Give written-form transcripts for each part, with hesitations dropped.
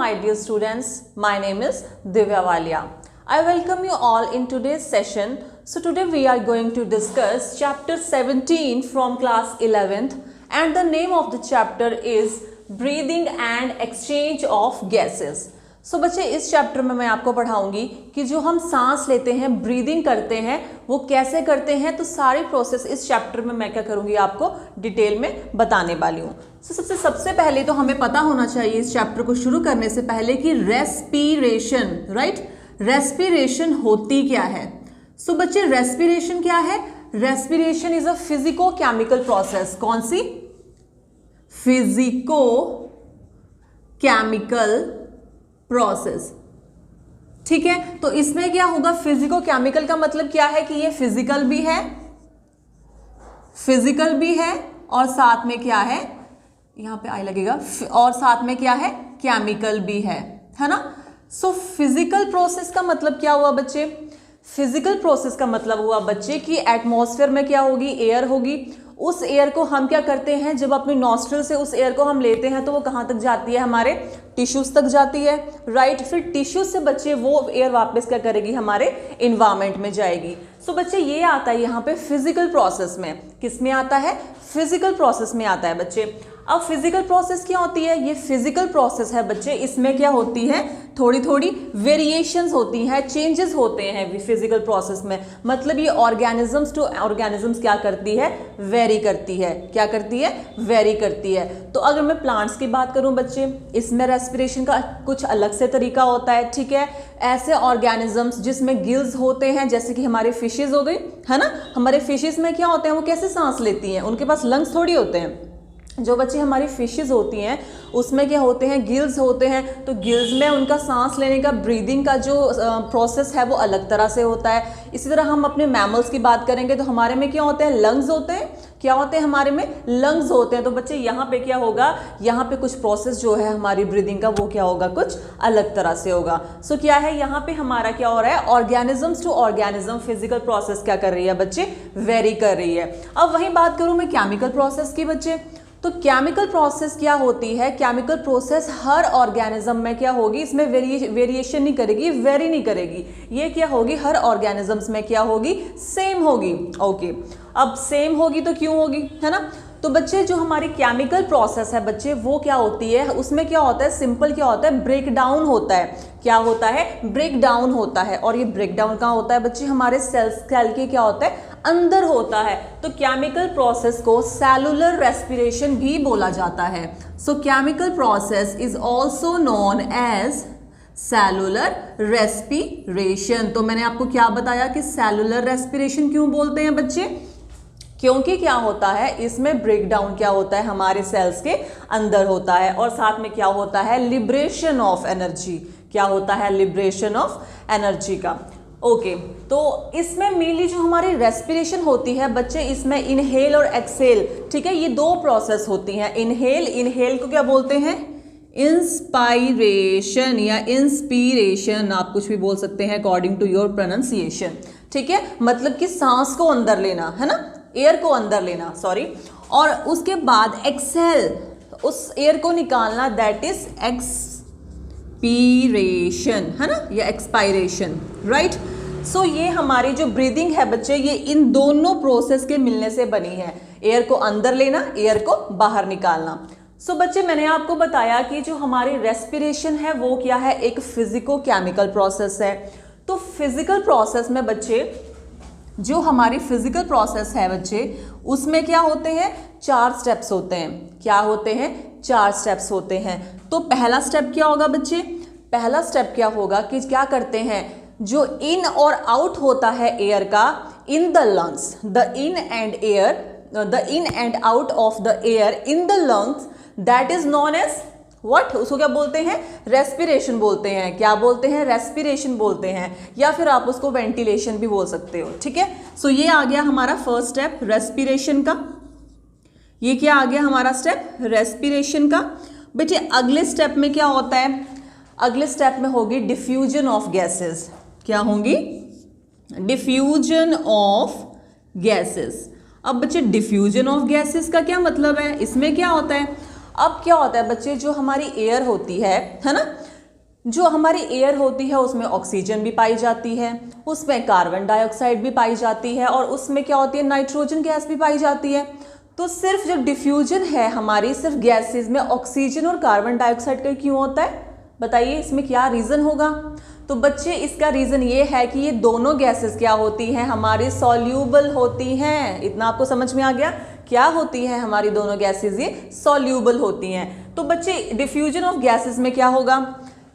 my dear students, my name is Divya Walia. I welcome you all in today's session. So today we are going to discuss chapter 17 from class 11th and the name of the chapter is breathing and exchange of gases. सो बच्चे इस chapter में मैं आपको पढ़ाऊंगी कि जो हम सांस लेते हैं, ब्रीदिंग करते हैं, वो कैसे करते हैं। तो सारी प्रोसेस इस चैप्टर में मैं क्या करूंगी आपको डिटेल में बताने वाली हूँ। सबसे पहले तो हमें पता होना चाहिए इस चैप्टर को शुरू करने से पहले कि रेस्पिरेशन, राइट, रेस्पिरेशन होती क्या है। सो बच्चे रेस्पिरेशन क्या है? Respiration is a physico chemical process. कौन सी? फिजिको केमिकल प्रोसेस, ठीक है। तो इसमें क्या होगा? फिजिको केमिकल का मतलब क्या है कि ये फिजिकल भी है, फिजिकल भी है और साथ में क्या है, यहां पे आई लगेगा, और साथ में क्या है, केमिकल भी है ना। सो फिजिकल प्रोसेस का मतलब क्या हुआ बच्चे? फिजिकल प्रोसेस का मतलब हुआ बच्चे कि एटमॉस्फेयर में क्या होगी, एयर होगी। उस एयर को हम क्या करते हैं, जब अपने नॉस्ट्रल से उस एयर को हम लेते हैं तो वो कहाँ तक जाती है, हमारे टिश्यूज तक जाती है, राइट। फिर टिश्यूज से बच्चे वो एयर वापस क्या करेगी, हमारे इन्वायरमेंट में जाएगी। सो बच्चे ये आता है यहाँ पे फिजिकल प्रोसेस में। किस में आता है? फिजिकल प्रोसेस में आता है बच्चे। अब फिजिकल प्रोसेस क्या होती है? ये फिजिकल प्रोसेस है बच्चे, इसमें क्या होती है, थोड़ी थोड़ी वेरिएशंस होती हैं, चेंजेस होते हैं फिजिकल प्रोसेस में। मतलब ये ऑर्गेनिजम्स टू ऑर्गेनिजम्स क्या करती है, वेरी करती है। क्या करती है? वेरी करती है। तो अगर मैं प्लांट्स की बात करूं बच्चे, इसमें रेस्पिरेशन का कुछ अलग से तरीका होता है, ठीक है। ऐसे ऑर्गेनिजम्स जिसमें गिल्स होते हैं, जैसे कि हमारे फिशेज हो गई, है ना। हमारे फिशेज में क्या होते हैं, वो कैसे सांस लेती हैं, उनके पास लंग्स थोड़ी होते हैं। जो बच्चे हमारी फिशेज होती हैं उसमें क्या होते हैं, गिल्स होते हैं। तो गिल्स में उनका सांस लेने का, ब्रीदिंग का जो प्रोसेस है वो अलग तरह से होता है। इसी तरह हम अपने मैमल्स की बात करेंगे तो हमारे में क्या होते हैं, लंग्स होते हैं। क्या होते हैं? हमारे में लंग्स होते हैं। तो बच्चे यहाँ पे क्या होगा, यहाँ पे कुछ प्रोसेस जो है हमारी ब्रीदिंग का वो क्या होगा, कुछ अलग तरह से होगा। सो क्या है, यहाँ पे हमारा क्या हो रहा है, organisms to organism physical process क्या कर रही है बच्चे, वेरी कर रही है। अब वही बात करूँ मैं केमिकल प्रोसेस की बच्चे, तो केमिकल प्रोसेस क्या होती है? केमिकल प्रोसेस हर ऑर्गेनिज्म में क्या होगी, इसमें वेरिएशन नहीं करेगी, वेरी नहीं करेगी। ये क्या होगी, हर ऑर्गेनिजम्स में क्या होगी, सेम होगी। ओके, अब सेम होगी तो क्यों होगी, है ना। तो बच्चे जो हमारी केमिकल प्रोसेस है बच्चे, वो क्या होती है, उसमें क्या होता है, सिंपल क्या होता है, ब्रेक डाउन होता है। क्या होता है? ब्रेक डाउन होता है। और ये ब्रेक डाउन कहाँ होता है बच्चे, हमारे सेल के क्या होता है, अंदर होता है। तो केमिकल प्रोसेस को सेलुलर रेस्पिरेशन भी बोला जाता है। So chemical process is also known as cellular respiration. तो मैंने आपको क्या बताया कि सेलुलर रेस्पिरेशन क्यों बोलते हैं बच्चे? क्योंकि क्या होता है, इसमें ब्रेकडाउन क्या होता है, हमारे सेल्स के अंदर होता है। और साथ में क्या होता है, लिबरेशन ऑफ एनर्जी। क्या होता है? लिबरेशन ऑफ एनर्जी का। ओके, तो इसमें मेनली जो हमारी रेस्पिरेशन होती है बच्चे, इसमें इनहेल और एक्सेल, ठीक है, ये दो प्रोसेस होती हैं। इनहेल को क्या बोलते हैं, इंस्पायरेशन या इंस्पिरेशन, आप कुछ भी बोल सकते हैं अकॉर्डिंग टू योर प्रोनाउंसिएशन, ठीक है। मतलब कि सांस को अंदर लेना, है ना, एयर को अंदर लेना, सॉरी। और उसके बाद एक्सेल, उस एयर को निकालना, दैट इज एक्सपीरेशन, है ना, या एक्सपायरेशन, राइट। सो ये हमारी जो ब्रीदिंग है बच्चे, ये इन दोनों प्रोसेस के मिलने से बनी है। एयर को अंदर लेना, एयर को बाहर निकालना। सो बच्चे मैंने आपको बताया कि जो हमारी रेस्पिरेशन है वो क्या है, एक फिजिको केमिकल प्रोसेस है। तो फिजिकल प्रोसेस में बच्चे, जो हमारी फिजिकल प्रोसेस है बच्चे, उसमें क्या होते हैं, 4 स्टेप्स होते हैं। क्या होते हैं? 4 स्टेप्स होते हैं। तो पहला स्टेप क्या होगा बच्चे? पहला स्टेप क्या होगा कि क्या करते हैं, जो इन और आउट होता है एयर का, in the lungs, the in and out of the air in the lungs, that is known as what, उसको क्या बोलते हैं, रेस्पिरेशन बोलते हैं। क्या बोलते हैं? रेस्पिरेशन बोलते हैं, या फिर आप उसको वेंटिलेशन भी बोल सकते हो, ठीक है। सो ये आ गया हमारा फर्स्ट स्टेप रेस्पिरेशन का। ये क्या आ गया हमारा स्टेप, रेस्पिरेशन का। बेटे अगले स्टेप में क्या होता है, अगले स्टेप में होगी डिफ्यूजन ऑफ गैसेस। क्या होंगी? Diffusion of gases. अब बच्चे डिफ्यूजन ऑफ गैसेस का क्या मतलब है, इसमें क्या होता है, अब क्या होता है बच्चे, जो हमारी एयर होती है ना, जो हमारी एयर होती है उसमें ऑक्सीजन भी पाई जाती है, उसमें कार्बन डाइऑक्साइड भी पाई जाती है, और उसमें क्या होती है, नाइट्रोजन गैस भी पाई जाती है। तो सिर्फ जो डिफ्यूजन है हमारी सिर्फ गैसेस में ऑक्सीजन और कार्बन डाइऑक्साइड का क्यों होता है, बताइए इसमें क्या रीज़न होगा। तो बच्चे इसका रीज़न ये है कि ये दोनों गैसेस क्या होती हैं, हमारी सॉल्यूबल होती हैं। इतना आपको समझ में आ गया, क्या होती है हमारी दोनों गैसेस, ये सॉल्यूबल होती हैं। तो बच्चे डिफ्यूजन ऑफ गैसेस में क्या होगा,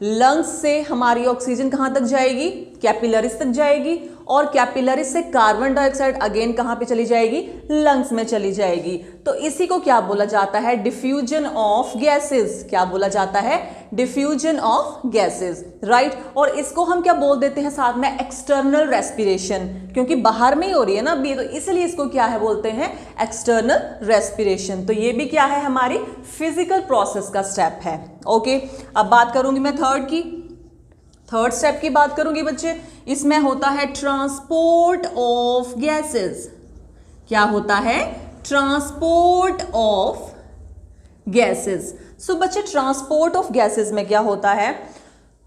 लंग्स से हमारी ऑक्सीजन कहाँ तक जाएगी, कैपिलरीज तक जाएगी, और कैपिलरीज से कार्बन डाइऑक्साइड अगेन कहाँ पे चली जाएगी, लंग्स में चली जाएगी। तो इसी को क्या बोला जाता है, डिफ्यूजन ऑफ गैसेस। क्या बोला जाता है, डिफ्यूजन ऑफ गैसेस, राइट। और इसको हम क्या बोल देते हैं साथ में, एक्सटर्नल रेस्पिरेशन, क्योंकि बाहर में ही हो रही है ना अभी, तो इसलिए इसको क्या है बोलते हैं, एक्सटर्नल रेस्पिरेशन। तो ये भी क्या है, हमारी फिजिकल प्रोसेस का स्टेप है। ओके, अब बात करूंगी मैं थर्ड स्टेप की बात करूंगी बच्चे। इसमें होता है ट्रांसपोर्ट ऑफ गैसेस। क्या होता है, ट्रांसपोर्ट ऑफ गैसेस। सो बच्चे ट्रांसपोर्ट ऑफ गैसेस में क्या होता है,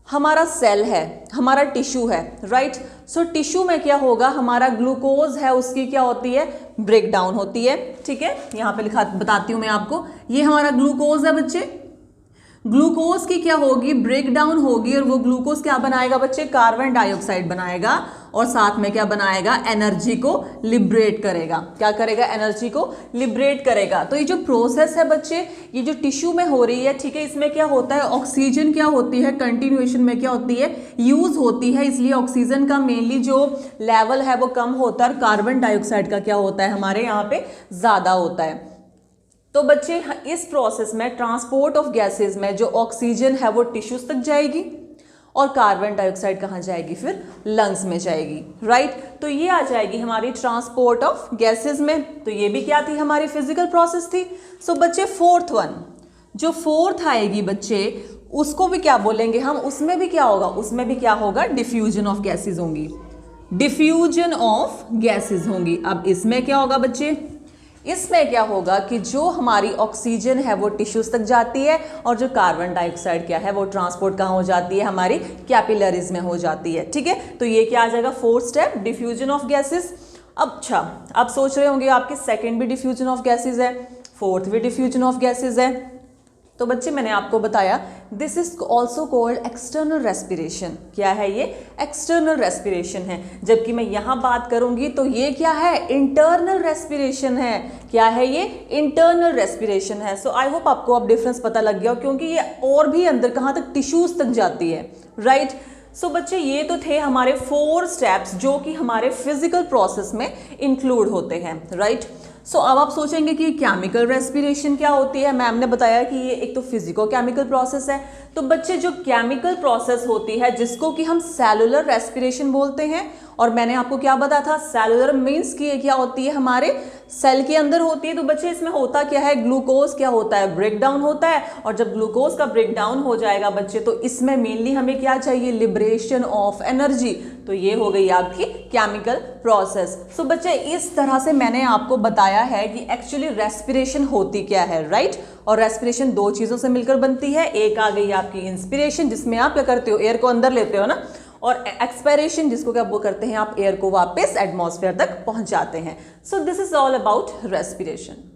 हमारा सेल है, हमारा टिश्यू है, राइट। सो टिश्यू में क्या होगा, हमारा ग्लूकोज है उसकी क्या होती है, ब्रेक डाउन होती है। ठीक है, यहाँ पे लिखा बताती हूँ मैं आपको, ये हमारा ग्लूकोज है बच्चे। ग्लूकोज की क्या होगी, ब्रेक डाउन होगी, और वो ग्लूकोज क्या बनाएगा बच्चे, कार्बन डाइऑक्साइड बनाएगा, और साथ में क्या बनाएगा, एनर्जी को लिबरेट करेगा। क्या करेगा, एनर्जी को लिबरेट करेगा। तो ये जो प्रोसेस है बच्चे, ये जो टिश्यू में हो रही है, ठीक है, इसमें क्या होता है, ऑक्सीजन क्या होती है, कंटिन्यूएशन में क्या होती है, यूज होती है, इसलिए ऑक्सीजन का मेनली जो लेवल है वो कम होता है, और कार्बन डाइऑक्साइड का क्या होता है, हमारे यहाँ पे ज्यादा होता है। तो बच्चे इस प्रोसेस में ट्रांसपोर्ट ऑफ गैसेस में जो ऑक्सीजन है वो टिश्यूज तक जाएगी, और कार्बन डाइऑक्साइड कहाँ जाएगी, फिर लंग्स में जाएगी, राइट। तो ये आ जाएगी हमारी ट्रांसपोर्ट ऑफ गैसेस में। तो ये भी क्या थी, हमारी फिजिकल प्रोसेस थी। सो बच्चे फोर्थ वन, जो फोर्थ आएगी बच्चे, उसको भी क्या बोलेंगे हम, उसमें भी क्या होगा, उसमें भी क्या होगा, डिफ्यूजन ऑफ गैसेज होंगी, डिफ्यूजन ऑफ गैसेज होंगी। अब इसमें क्या होगा बच्चे, इसमें क्या होगा कि जो हमारी ऑक्सीजन है वो टिश्यूज तक जाती है, और जो कार्बन डाइऑक्साइड क्या है वो ट्रांसपोर्ट कहाँ हो जाती है, हमारी कैपिलरीज में हो जाती है। ठीक है, तो ये क्या आ जाएगा, fourth step, diffusion of gases. अच्छा, आप सोच रहे होंगे आपके सेकंड भी डिफ्यूजन ऑफ गैसेस है, फोर्थ भी डिफ्यूजन ऑफ गैसेस है। तो बच्चे मैंने आपको बताया this is also called external respiration. क्या है ये, एक्सटर्नल रेस्पिरेशन है। जबकि मैं यहाँ बात करूंगी तो ये क्या है, इंटरनल रेस्पिरेशन है। क्या है ये, इंटरनल रेस्पिरेशन है। सो आई होप आपको अब डिफरेंस पता लग गया, क्योंकि ये और भी अंदर कहाँ तक, टिश्यूज तक जाती है, राइट। सो बच्चे ये तो थे हमारे 4 स्टेप्स जो कि हमारे फिजिकल प्रोसेस में इंक्लूड होते हैं, राइट। सो अब आप सोचेंगे कि केमिकल रेस्पिरेशन क्या होती है। मैम ने बताया कि ये एक तो फिजिको केमिकल प्रोसेस है। तो बच्चे जो केमिकल प्रोसेस होती है जिसको कि हम सेलुलर रेस्पिरेशन बोलते हैं, और मैंने आपको क्या बताया था, सेलुलर मीन्स कि ये क्या होती है, हमारे सेल के अंदर होती है। तो बच्चे इसमें होता क्या है, ग्लूकोज क्या होता है, ब्रेक डाउन होता है, और जब ग्लूकोज का ब्रेक डाउन हो जाएगा बच्चे, तो इसमें मेनली हमें क्या चाहिए, लिबरेशन ऑफ एनर्जी। तो ये हो गई आपकी केमिकल प्रोसेस। सो बच्चे इस तरह से मैंने आपको बताया है कि एक्चुअली रेस्पिरेशन होती क्या है, राइट। और रेस्पिरेशन 2 चीजों से मिलकर बनती है। एक आ गई आपकी इंस्पिरेशन, जिसमें आप क्या करते हो, एयर को अंदर लेते हो ना, और एक्सपायरेशन जिसको क्या वो करते हैं, आप एयर को वापस एटमॉस्फेयर तक पहुंचाते हैं। So this is all about respiration.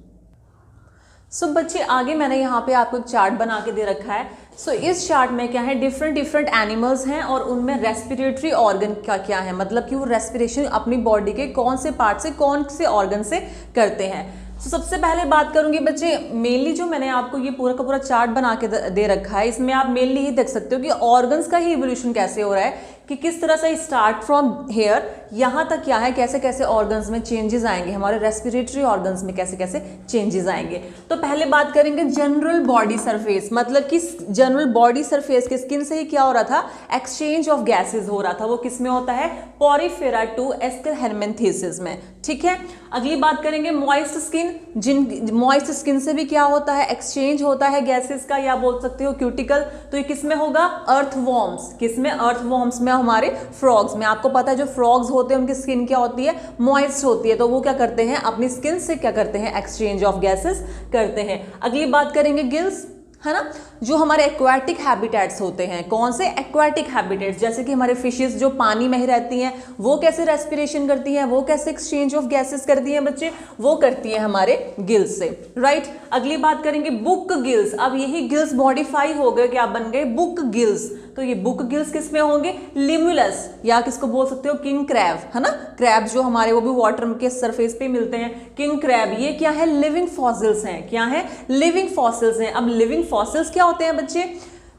So बच्चे आगे मैंने यहाँ पे आपको एक चार्ट बना के दे रखा है। सो इस चार्ट में क्या है, डिफरेंट एनिमल्स हैं, और उनमें रेस्पिरेटरी ऑर्गन का क्या है, मतलब कि वो रेस्पिरेशन अपनी बॉडी के कौन से पार्ट से, कौन से ऑर्गन से करते हैं। तो सबसे पहले बात करूंगी बच्चे, मेनली जो मैंने आपको ये पूरा का पूरा चार्ट बना के दे रखा है, इसमें आप मेनली ही देख सकते हो कि ऑर्गन्स का ही इवोल्यूशन कैसे हो रहा है, कि किस तरह से स्टार्ट फ्रॉम हेयर यहाँ तक क्या है, कैसे कैसे ऑर्गन्स में चेंजेस आएंगे, हमारे रेस्पिरेटरी ऑर्गन्स में कैसे कैसे चेंजेस आएंगे। तो पहले बात करेंगे जनरल बॉडी सरफेस, मतलब कि जनरल बॉडी सरफेस के स्किन से ही क्या हो रहा था, एक्सचेंज ऑफ गैसेज हो रहा था। वो किस में होता है, पोरिफेरा टू एस्केलहेलमिन्थेसिस में। ठीक है, अगली बात करेंगे मॉइस्ट स्किन। जिन मॉइस्ट स्किन से भी क्या होता है, एक्सचेंज होता है गैसेस का, या बोल सकते हो क्यूटिकल। तो ये किस में होगा, अर्थवॉर्म्स। किस में, अर्थवॉर्म्स में, हमारे फ्रॉग्स में। आपको पता है जो फ्रॉग्स होते हैं उनकी स्किन क्या होती है, मॉइस्ट होती है। तो वो क्या करते हैं, अपनी स्किन से क्या करते हैं, एक्सचेंज ऑफ गैसेस करते हैं। अगली बात करेंगे गिल्स। है ना। जो हमारे एक्वाटिक हैबिटेट्स होते हैं, कौन से एक्वाटिक हैबिटेट्स, जैसे कि हमारे फिशेस जो पानी में ही रहती हैं, वो कैसे रेस्पिरेशन करती हैं, वो कैसे एक्सचेंज ऑफ गैसेस करती हैं बच्चे, वो करती हैं हमारे गिल्स से, राइट। अगली बात करेंगे बुक गिल्स। अब यही गिल्स मॉडिफाई हो गए, क्या बन गए, बुक गिल्स। तो ये बुक गिल्स किस में होंगे, लिमुलस, या किसको बोल सकते हो, किंग क्रैब, है ना। क्रैब जो हमारे वो भी वाटर के सरफेस पे मिलते हैं, किंग क्रैब, ये क्या है, लिविंग फॉसिल्स हैं। क्या है, लिविंग फॉसिल्स हैं। अब लिविंग फॉसिल्स क्या होते हैं बच्चे,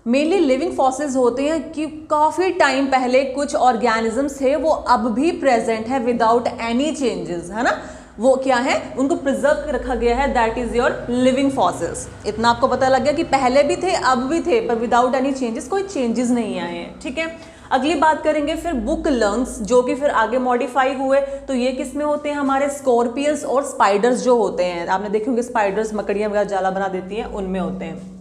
मेनली लिविंग फॉसिल्स होते हैं कि काफी टाइम पहले कुछ ऑर्गेनिजम्स थे, वो अब भी प्रेजेंट है विदाउट एनी चेंजेस, है ना। वो क्या है, उनको प्रिजर्व कर रखा गया है, that is your living fossils. इतना आपको पता लग गया कि पहले भी थे अब भी थे, पर विदाउट एनी चेंजेस, कोई चेंजेस नहीं आए हैं, ठीक है। अगली बात करेंगे फिर बुक लंग्स, जो कि फिर आगे मॉडिफाई हुए। तो ये किस में होते हैं, हमारे स्कॉर्पियंस और स्पाइडर्स जो होते हैं, आपने देखे होंगे स्पाइडर्स मकड़ियां वगैरह जाला बना देती हैं, उनमें होते हैं।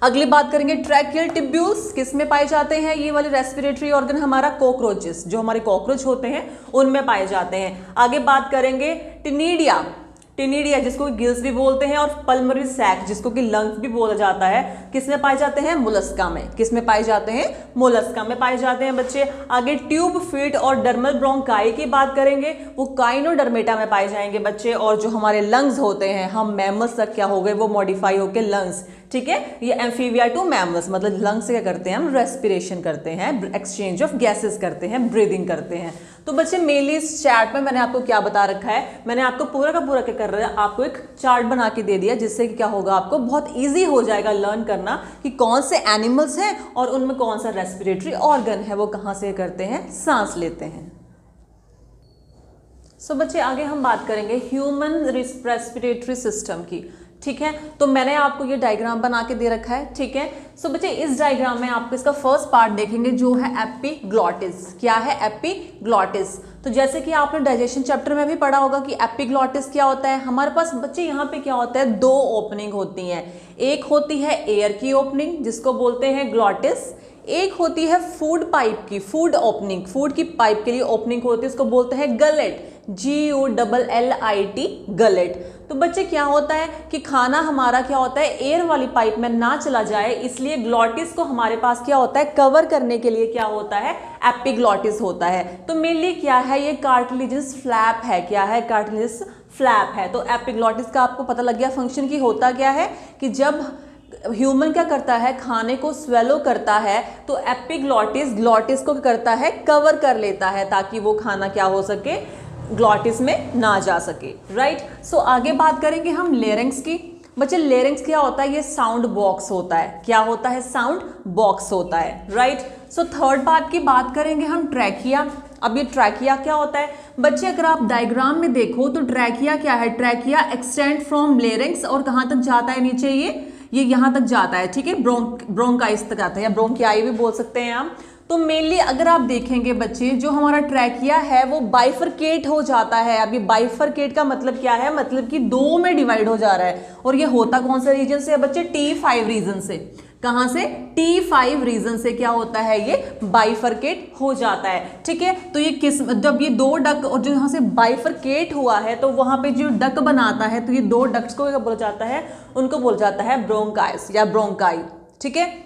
अगली बात करेंगे ट्रैकियल टिब्यूल्स, किस में पाए जाते हैं, ये वाले रेस्पिरेटरी ऑर्गन हमारा कॉकरोचेस, जो हमारे कॉकरोच होते हैं उनमें पाए जाते हैं। आगे बात करेंगे टिनिडिया, टिनिडिया जिसको गिल्स भी बोलते हैं, और पल्मोनरी सैक जिसको कि लंग्स भी बोला जाता है, किस में पाए जाते हैं, मोलस्का में। किस में पाए जाते हैं, मोलस्का में पाए जाते हैं बच्चे। आगे ट्यूब फीट और डर्मल ब्रोंकाई की बात करेंगे, वो काइनोडर्मेटा में पाए जाएंगे बच्चे। और जो हमारे लंग्स होते हैं, हम मैमल्स तक क्या हो गए, वो मॉडिफाई होकर लंग्स, ठीक है। ये एम्फीबिया टू मैमल्स, मतलब लंग्स से क्या करते हैं, हम रेस्पिरेशन करते हैं, एक्सचेंज ऑफ गैसेस करते हैं, ब्रीदिंग करते हैं। तो बच्चे मेनली इस चार्ट में मैंने आपको क्या बता रखा है, मैंने आपको पूरा का पूरा क्या कर रहा है, आपको एक चार्ट बना के दे दिया, जिससे कि क्या होगा, आपको बहुत इजी हो जाएगा लर्न करना कि कौन से एनिमल्स हैं और उनमें कौन सा रेस्पिरेटरी ऑर्गन है, वो कहाँ से करते हैं, सांस लेते हैं। सो बच्चे आगे हम बात करेंगे ह्यूमन रेस्पिरेटरी सिस्टम की, ठीक है। तो मैंने आपको ये डायग्राम बना के दे रखा है, ठीक है। सो बच्चे इस डायग्राम में आपको इसका फर्स्ट पार्ट देखेंगे, जो है एपिग्लॉटिस। क्या है, एपिग्लॉटिस। तो जैसे कि आपने डाइजेशन चैप्टर में भी पढ़ा होगा कि एपिग्लॉटिस क्या होता है। हमारे पास बच्चे यहाँ पे क्या होता है, दो ओपनिंग होती हैं। एक होती है एयर की ओपनिंग, जिसको बोलते हैं ग्लॉटिस। एक होती है फूड पाइप की, फूड ओपनिंग, फूड की पाइप के लिए ओपनिंग होती है, उसको बोलते हैं गलेट, GULLIT, गलेट। तो बच्चे क्या होता है कि खाना हमारा क्या होता है, एयर वाली पाइप में ना चला जाए, इसलिए ग्लॉटिस को हमारे पास क्या होता है, कवर करने के लिए क्या होता है, एपिग्लॉटिस होता है। तो मेनली क्या है, ये कार्टिलेजिनस फ्लैप है। क्या है, कार्टिलेजिनस फ्लैप है। तो एपिग्लॉटिस का आपको पता लग गया फंक्शन की होता क्या है, कि जब ह्यूमन क्या करता है, खाने को स्वेलो करता है, तो एपिग्लॉटिस ग्लॉटिस को करता है, कवर कर लेता है, ताकि वो खाना क्या हो सके, ग्लॉटिस में ना जा सके, राइट। सो आगे बात करेंगे हम लेरिंग्स की। बच्चे लेरिंग्स क्या होता है, ये साउंड बॉक्स होता है। क्या होता है, साउंड बॉक्स होता है, राइट। सो थर्ड पार्ट की बात करेंगे हम ट्रैकिया। अब ये ट्रैकिया क्या होता है बच्चे, अगर आप डायग्राम में देखो तो ट्रैकिया क्या है, ट्रैकिया एक्सटेंड फ्रॉम लेरिंग्स, और कहाँ तक जाता है, नीचे ये यहाँ तक जाता है, ठीक है, ब्रोंकाइस तक आता है, या ब्रोंकियाई भी बोल सकते हैं आप। तो मेनली अगर आप देखेंगे बच्चे, जो हमारा ट्रैकिया है वो बाइफरकेट हो जाता है। अब ये बाइफरकेट का मतलब क्या है, मतलब कि दो में डिवाइड हो जा रहा है। और ये होता कौन सा रीजन से है बच्चे, T5 रीजन से। कहां से, T5 रीजन से क्या होता है, ये बाइफरकेट हो जाता है, ठीक है। तो ये किस, जब ये दो डक और जो यहाँ से बाइफरकेट हुआ है, तो वहां पे जो डक बनाता है, तो ये दो डक्ट्स को क्या बोला जाता है, उनको बोला जाता है ब्रोंकाइस या ब्रोंकाई, ठीक है।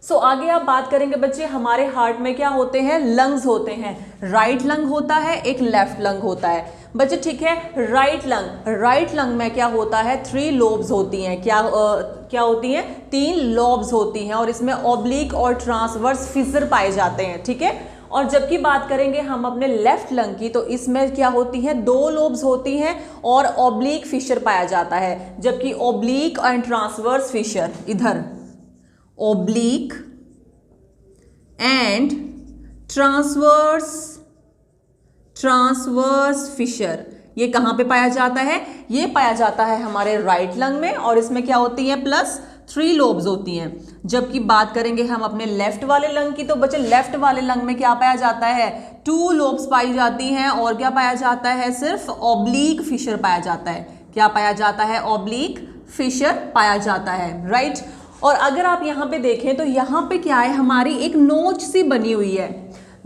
सो आगे आप बात करेंगे बच्चे, हमारे हार्ट में क्या होते हैं, लंग्स होते हैं। राइट लंग होता है, एक लेफ्ट लंग होता है बच्चे, ठीक है। राइट लंग में क्या होता है, 3 लोब्स होती हैं। क्या होती हैं, 3 लोब्स होती हैं, और इसमें ऑब्लिक और ट्रांसवर्स फिशर पाए जाते हैं, ठीक है। और जबकि बात करेंगे हम अपने लेफ्ट लंग की, तो इसमें क्या होती है, 2 लोब्स होती हैं और ऑब्लिक फिशर पाया जाता है। जबकि ऑब्लिक एंड ट्रांसवर्स फिशर, इधर oblique and transverse fissure, ये कहाँ पे पाया जाता है, ये पाया जाता है हमारे राइट लंग में, और इसमें क्या होती है, प्लस 3 लोब्स होती हैं। जबकि बात करेंगे हम अपने लेफ्ट वाले लंग की, तो बच्चे लेफ्ट वाले लंग में क्या पाया जाता है, 2 लोब्स पाई जाती हैं, और क्या पाया जाता है, सिर्फ ऑब्लिक फिशर पाया जाता है। क्या पाया जाता है, ऑब्लिक फिशर पाया जाता है, राइट। और अगर आप यहाँ पे देखें तो यहाँ पे क्या है, हमारी एक नोच सी बनी हुई है।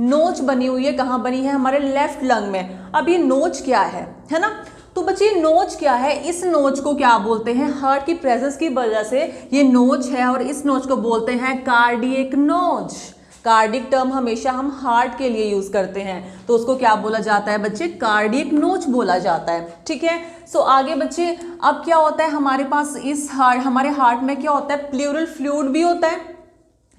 नोच बनी हुई है, कहाँ बनी है, हमारे लेफ्ट लंग में। अब ये नोच क्या है ना, तो बच्चे नोच क्या है, इस नोच को क्या बोलते हैं, हार्ट की प्रेजेंस की वजह से ये नोच है और इस नोच को बोलते हैं कार्डियक नोच। कार्डिक टर्म हमेशा हम हार्ट के लिए यूज करते हैं, तो उसको क्या बोला जाता है बच्चे, कार्डियक नोच बोला जाता है। ठीक है, सो आगे बच्चे अब क्या होता है हमारे पास हमारे हार्ट में क्या होता है, प्लूरल फ्लूइड भी होता है।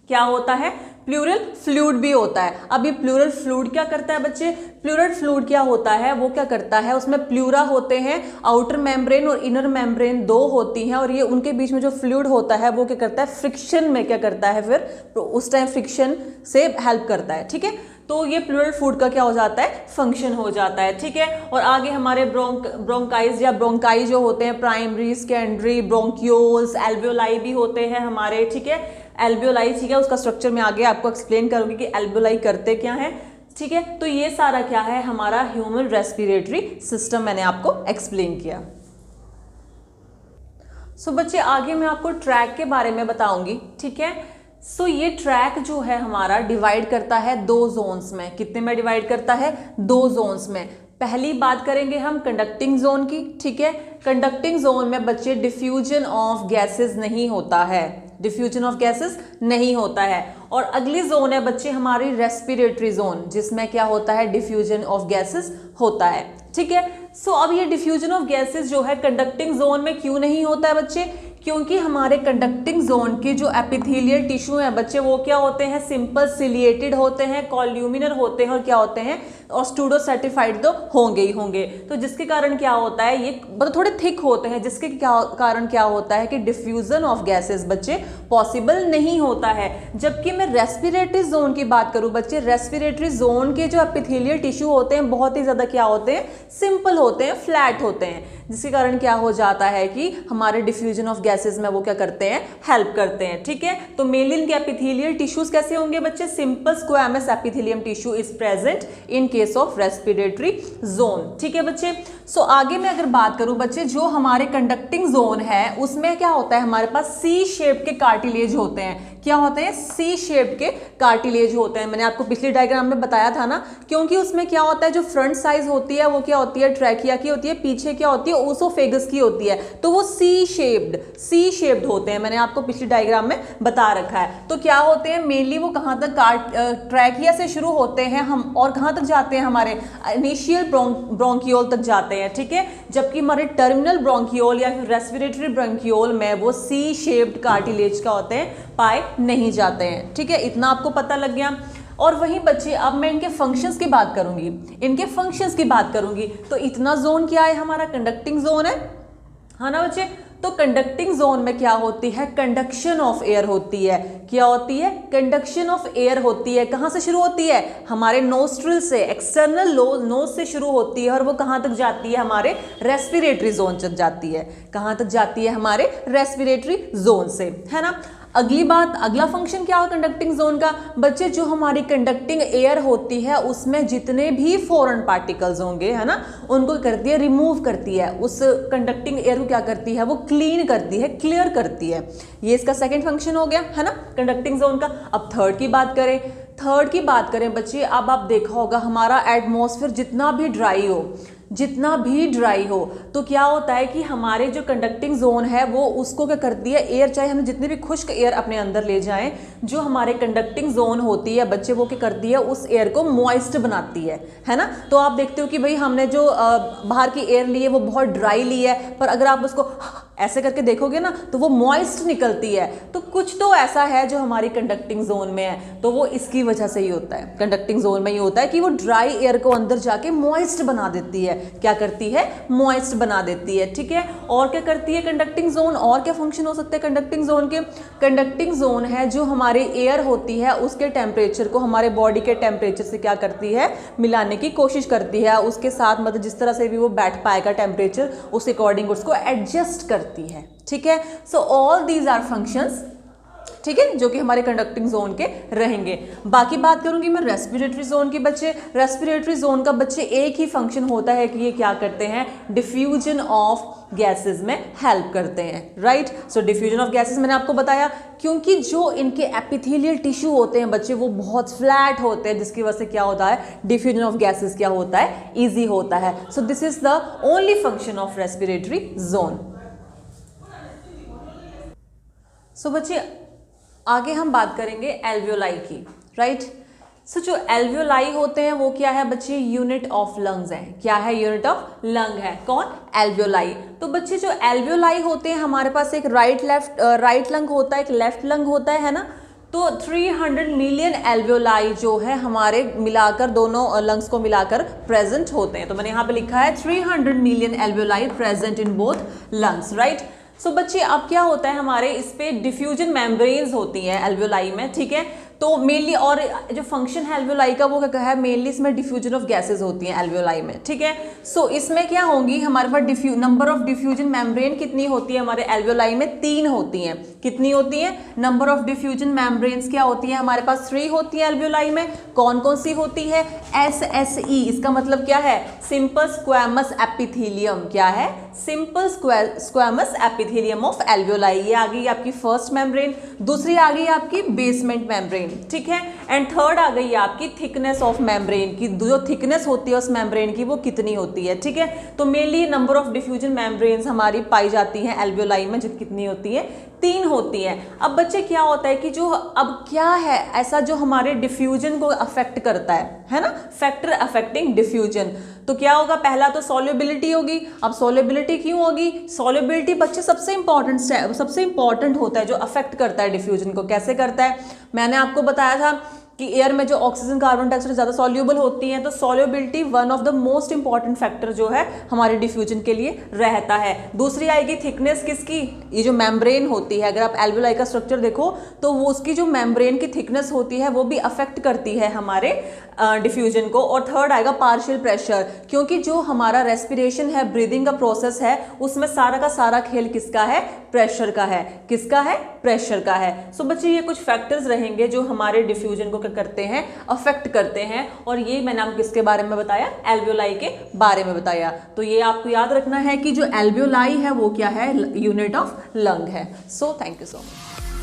क्या होता है, प्लूरल फ्लूइड भी होता है। अब ये प्लूरल फ्लूइड क्या करता है बच्चे, प्लूरल फ्लूइड क्या होता है, वो क्या करता है, उसमें प्लूरा होते हैं, आउटर मेम्ब्रेन और इनर मेम्ब्रेन दो होती हैं, और ये उनके बीच में जो फ्लूइड होता है वो क्या करता है, फ्रिक्शन में क्या करता है, फिर उस टाइम फ्रिक्शन से हेल्प करता है। ठीक है, तो ये प्लूरल फ्लूइड का क्या हो जाता है, फंक्शन हो जाता है। ठीक है, और आगे हमारे ब्रोंकाइज या ब्रोंकाई जो होते हैं, प्राइमरी, सेकेंडरी, ब्रोंक्यूल्स, एल्वियोलाई भी होते हैं हमारे। ठीक है, एल्वियोलाई, ठीक है, उसका स्ट्रक्चर मैं आगे आपको एक्सप्लेन करूंगी कि एल्वियोलाई करते क्या है। ठीक है, तो ये सारा क्या है, हमारा ह्यूमन रेस्पिरेटरी सिस्टम मैंने आपको एक्सप्लेन किया। सो बच्चे आगे मैं आपको ट्रैक के बारे में बताऊंगी। ठीक है, सो ये ट्रैक जो है हमारा डिवाइड करता है दो जोन्स में। कितने में डिवाइड करता है, दो जोन्स में। पहली बात करेंगे हम कंडक्टिंग जोन की। ठीक है, कंडक्टिंग जोन में बच्चे डिफ्यूजन ऑफ गैसेस नहीं होता है, डिफ्यूजन ऑफ गैसेस नहीं होता है। और अगली जोन है बच्चे हमारी रेस्पिरेटरी जोन, जिसमें क्या होता है, डिफ्यूजन ऑफ गैसेस होता है। ठीक है, सो अब ये डिफ्यूजन ऑफ गैसेस जो है कंडक्टिंग जोन में क्यों नहीं होता है बच्चे, क्योंकि हमारे कंडक्टिंग जोन के जो एपिथेलियल टिश्यू है बच्चे वो क्या होते हैं, सिंपल सिलिएटेड होते हैं, कॉल्यूमिनर होते हैं, और क्या होते हैं, और स्टूडो सर्टिफाइड तो होंगे ही होंगे। तो जिसके कारण क्या होता है, ये मतलब थोड़े थिक होते हैं, जिसके कारण क्या होता है कि डिफ्यूजन ऑफ गैसेस बच्चे पॉसिबल नहीं होता है। जबकि मैं रेस्पिरेटरी जोन की बात करूं बच्चे, रेस्पिरेटरी जोन के जो एपिथेलियल टिश्यू होते हैं बहुत ही ज्यादा क्या होते हैं, सिंपल होते हैं, फ्लैट होते हैं, जिसके कारण क्या हो जाता है कि हमारे डिफ्यूजन ऑफ गैसेस में वो क्या करते हैं, हेल्प करते हैं। ठीक है, तो मेनली इनके एपिथेलियल टिश्यूज कैसे होंगे बच्चे, simple squamous epithelium tissue is present in case of respiratory zone. ठीक है बच्चे, सो आगे मैं अगर बात करूं बच्चे, जो हमारे कंडक्टिंग जोन है उसमें क्या होता है, हमारे पास सी शेप के कार्टिलेज होते हैं। क्या होते हैं, सी शेप के कार्टिलेज होते हैं। मैंने आपको पिछली डायग्राम में बताया था ना, क्योंकि उसमें क्या होता है, जो फ्रंट साइज होती है वो क्या होती है, ट्रैकिया की होती है, पीछे क्या होती है, ओसोफेगस की होती है, तो वो सी शेप्ड होते हैं। मैंने आपको पिछली डायग्राम में बता रखा है। तो क्या होते हैं, मेनली वो कहाँ तक, ट्रैकिया से शुरू होते हैं हम, और कहाँ तक जाते हैं, हमारे इनिशियल ब्रोंकियोल तक जाते हैं। ठीक है, जबकि हमारे टर्मिनल ब्रोंकियोल या फिर रेस्पिरेटरी ब्रोंकियोल में वो सी शेप्ड कार्टिलेज का होते हैं, पाए नहीं जाते हैं। ठीक है, इतना आपको पता लग गया। और वहीं बच्चे अब मैं इनके फंक्शंस की बात करूंगी, तो इतना जोन क्या है, हमारा कंडक्टिंग जोन है ना बच्चे। तो कंडक्टिंग जोन में क्या होती है, कंडक्शन ऑफ एयर होती है। क्या होती है, कंडक्शन ऑफ एयर होती है। कहां से शुरू होती है, हमारे नोस्ट्रिल से, एक्सटर्नल नोज से शुरू होती है, और वो कहां तक जाती है, हमारे रेस्पिरेटरी जोन तक जाती है। कहां तक जाती है, हमारे रेस्पिरेटरी जोन से, है ना। अगली बात, अगला फंक्शन क्या हो कंडक्टिंग जोन का बच्चे, जो हमारी कंडक्टिंग एयर होती है उसमें जितने भी फॉरेन पार्टिकल्स होंगे, है ना, उनको करती है, रिमूव करती है। उस कंडक्टिंग एयर को क्या करती है, वो क्लीन करती है, क्लियर करती है। ये इसका सेकंड फंक्शन हो गया, है ना, कंडक्टिंग जोन का। अब थर्ड की बात करें बच्चे, अब आप देखा होगा हमारा एटमॉस्फेयर जितना भी ड्राई हो तो क्या होता है कि हमारे जो कंडक्टिंग जोन है वो उसको क्या करती है, एयर, चाहे हम जितनी भी खुश्क एयर अपने अंदर ले जाएं, जो हमारे कंडक्टिंग जोन होती है बच्चे वो क्या करती है, उस एयर को मॉइस्ट बनाती है ना। तो आप देखते हो कि भाई हमने जो बाहर की एयर ली है वो बहुत ड्राई ली है, पर अगर आप उसको ऐसे करके देखोगे ना तो वो मॉइस्ट निकलती है। तो कुछ तो ऐसा है जो हमारी कंडक्टिंग जोन में है, तो वो इसकी वजह से ही होता है, कंडक्टिंग जोन में ही होता है कि वो ड्राई एयर को अंदर जाके मॉइस्ट बना देती है। क्या करती है, मॉइस्ट बना देती है। ठीक है, और क्या करती है कंडक्टिंग जोन, और क्या फंक्शन हो सकते हैं कंडक्टिंग जोन के, कंडक्टिंग जोन है जो हमारे एयर होती है उसके टेम्परेचर को हमारे बॉडी के टेम्परेचर से क्या करती है, मिलाने की कोशिश करती है, उसके साथ मतलब जिस तरह से भी वो बैठ पाएगा टेम्परेचर उस अकॉर्डिंग उसको एडजस्ट करती है। ठीक है, so all these are functions ठीक है, जो कि हमारे कंडक्टिंग जोन के रहेंगे। बाकी बात करूंगी मैं रेस्पिरेटरी जोन की बच्चे। रेस्पिरेटरी जोन का बच्चे एक ही फंक्शन होता है कि ये क्या करते हैं, डिफ्यूजन ऑफ गैसेस में हेल्प करते हैं, right. So diffusion of gases मैंने आपको बताया, क्योंकि जो इनके एपिथेलियल टिश्यू होते हैं बच्चे वो बहुत फ्लैट होते हैं, जिसकी वजह से क्या होता है, डिफ्यूजन ऑफ गैसेस क्या होता है, ईजी होता है। So this is the only function of respiratory zone. So बच्चे आगे हम बात करेंगे एल्वियोलाई की, राइट। सो जो एल्वियोलाई होते हैं वो क्या है बच्चे, यूनिट ऑफ लंग्स है। क्या है, यूनिट ऑफ लंग है, कौन, एल्वियोलाई। तो बच्चे जो एल्वियोलाई होते हैं हमारे पास एक राइट लंग होता है, एक लेफ्ट लंग होता है ना। तो 300 मिलियन एल्वियोलाई जो है हमारे मिलाकर, दोनों लंग्स को मिलाकर प्रेजेंट होते हैं। तो मैंने यहाँ पे लिखा है 300 million alveoli present in both lungs, right. So बच्चे अब क्या होता है, हमारे इस पे डिफ्यूजन मेम्ब्रेन्स होती हैं एल्वियोलाई में, ठीक है। तो मेनली, और जो फंक्शन है एल्वियोलाई का वो क्या है, मेनली इसमें डिफ्यूजन ऑफ गैसेस होती हैं एल्वियोलाई में, ठीक है। सो इसमें क्या होंगी हमारे पास नंबर ऑफ डिफ्यूजन मेम्ब्रेन कितनी होती है हमारे एल्वियोलाई में, 3 होती हैं। कितनी होती है, नंबर ऑफ डिफ्यूजन मेम्ब्रेन्स क्या होती है हमारे पास, 3 होती है एल्वियोलाई में। कौन कौन सी होती है, SSE, इसका मतलब क्या है, सिंपल स्क्वैमस एपिथेलियम। क्या है, simple squamous epithelium of alveoli. ये आ गई आपकी फर्स्ट मेम्ब्रेन, दूसरी आ गई आपकी बेसमेंट मेम्ब्रेन, ठीक है। एंड थर्ड आ गई आपकी थिकनेस ऑफ मेम्ब्रेन की, जो थिकनेस होती है उस मेम्ब्रेन की वो कितनी होती है, ठीक है। तो mainly number of diffusion membranes हमारी पाई जाती हैं एल्वियोलाई में, जो कितनी होती है, 3 होती है। अब बच्चे क्या होता है कि जो अब क्या है ऐसा जो हमारे डिफ्यूजन को अफेक्ट करता है ना, फैक्टर अफेक्टिंग डिफ्यूजन। तो क्या होगा, पहला तो सॉल्युबिलिटी होगी। अब सॉल्युबिलिटी क्यों होगी, सॉल्युबिलिटी बच्चे सबसे इंपॉर्टेंट होता है जो अफेक्ट करता है डिफ्यूजन को। कैसे करता है, मैंने आपको बताया था कि एयर में जो ऑक्सीजन कार्बन डाइऑक्साइड ज़्यादा सॉल्यूबल होती हैं, तो solubility one of the most important factor जो है हमारे डिफ्यूजन के लिए रहता है। दूसरी आएगी थिकनेस किसकी, ये जो मेम्ब्रेन होती है, अगर आप एल्वियोलाई का स्ट्रक्चर देखो तो वो उसकी जो मेम्ब्रेन की थिकनेस होती है वो भी अफेक्ट करती है हमारे डिफ्यूजन को। और थर्ड आएगा पार्शियल प्रेशर, क्योंकि जो हमारा रेस्पिरेशन है, ब्रीदिंग का प्रोसेस है, उसमें सारा का सारा खेल किसका है, प्रेशर का है। किसका है, प्रेशर का है। सो बच्चे ये कुछ फैक्टर्स रहेंगे जो हमारे डिफ्यूजन को करते हैं, अफेक्ट करते हैं। और ये मैंने आपको किसके बारे में बताया, एल्वियोलाई के बारे में बताया। तो ये आपको याद रखना है कि जो एल्वियोलाई है वो क्या है, यूनिट ऑफ लंग है। So thank you so much.